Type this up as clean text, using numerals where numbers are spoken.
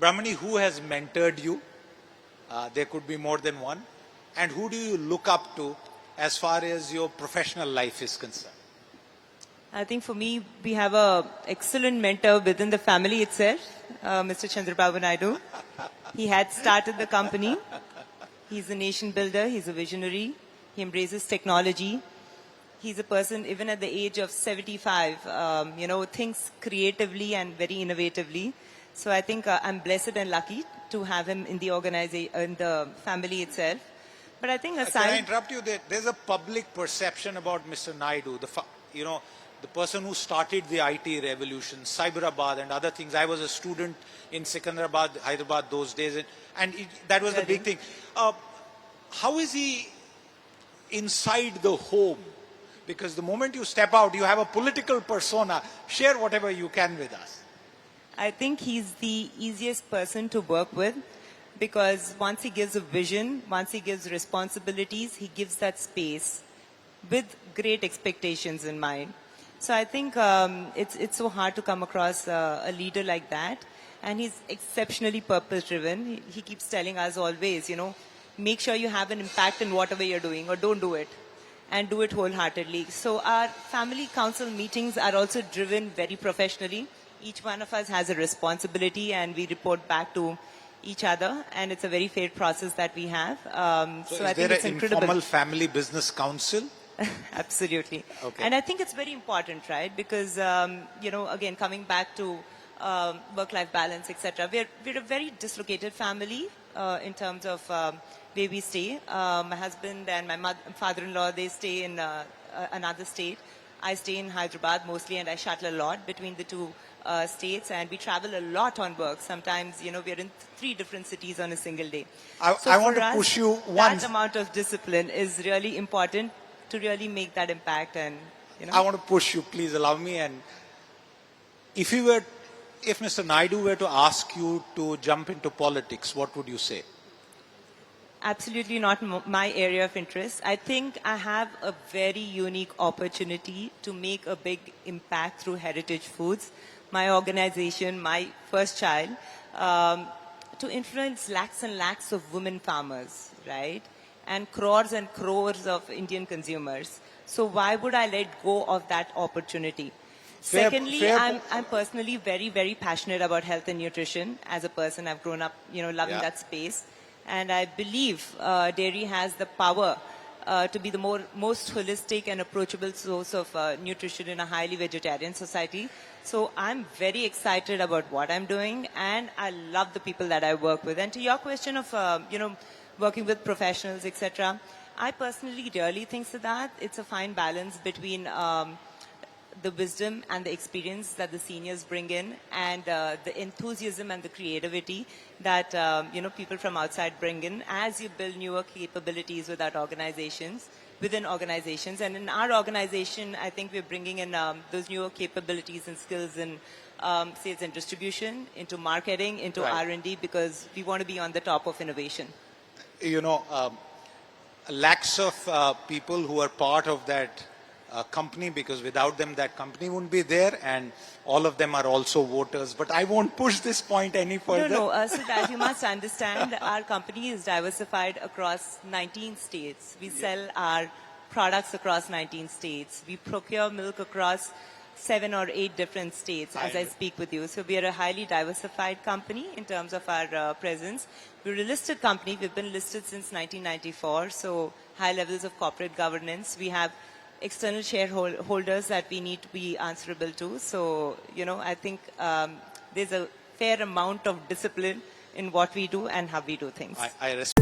Brahmani, who has mentored you? There could be more than one. And who do you look up to as far as your professional life is concerned? I think for me, we have a excellent mentor within the family itself, Mr. Chandrababu Naidu. He had started the company. He's a nation builder. He's a visionary. He embraces technology. He's a person, even at the age of 75, thinks creatively and very innovatively. So I think I'm blessed and lucky to have him in the in the family itself. But I think Can I interrupt you? There's a public perception about Mr. Naidu, the person who started the IT revolution, Cyberabad and other things. I was a student in Secunderabad, Hyderabad those days, and that was the big thing. How is he inside the home? Because the moment you step out, you have a political persona. Share whatever you can with us. I think he's the easiest person to work with because once he gives a vision, once he gives responsibilities, he gives that space with great expectations in mind. So I think it's so hard to come across a leader like that. And he's exceptionally purpose-driven. He keeps telling us always, make sure you have an impact in whatever you're doing or don't do it. And do it wholeheartedly. So our family council meetings are also driven very professionally. Each one of us has a responsibility and we report back to each other. And it's a very fair process that we have. So I think it's incredible. Informal family business council? Absolutely. Okay. And I think it's very important, right? Because, again, coming back to work-life balance, etc. We're a very dislocated family in terms of where we stay. My husband and my father-in-law, they stay in another state. I stay in Hyderabad mostly, and I shuttle a lot between the two states, and we travel a lot on work. Sometimes, we're in 3 different cities on a single day. I want to push you once. That amount of discipline is really important to really make that impact. And I want to push you. Please allow me. And if Mr. Naidu were to ask you to jump into politics, what would you say? Absolutely not my area of interest. I think I have a very unique opportunity to make a big impact through Heritage Foods, my organization, my first child, to influence lakhs and lakhs of women farmers, right? And crores of Indian consumers. So why would I let go of that opportunity? Secondly, I'm personally very, very passionate about health and nutrition. As a person, I've grown up, loving that space. And I believe dairy has the power to be the most holistic and approachable source of nutrition in a highly vegetarian society. So I'm very excited about what I'm doing, and I love the people that I work with. And to your question of, working with professionals, etc., I personally really think that it's a fine balance between the wisdom and the experience that the seniors bring in, and the enthusiasm and the creativity that people from outside bring in as you build newer capabilities within organizations. And in our organization, I think we're bringing in those newer capabilities and skills in sales and distribution, into marketing, into R&D, because we want to be on the top of innovation. Lakhs of people who are part of that company, because without them that company wouldn't be there, and all of them are also voters. But I won't push this point any further. No, Siddharth, you must understand our company is diversified across 19 states. We sell our products across 19 states. We procure milk across 7 or 8 different states as I speak with you. So we are a highly diversified company in terms of our presence. We're a listed company. We've been listed since 1994, so high levels of corporate governance. We have external shareholders that we need to be answerable to. So, I think there's a fair amount of discipline in what we do and how we do things. I respect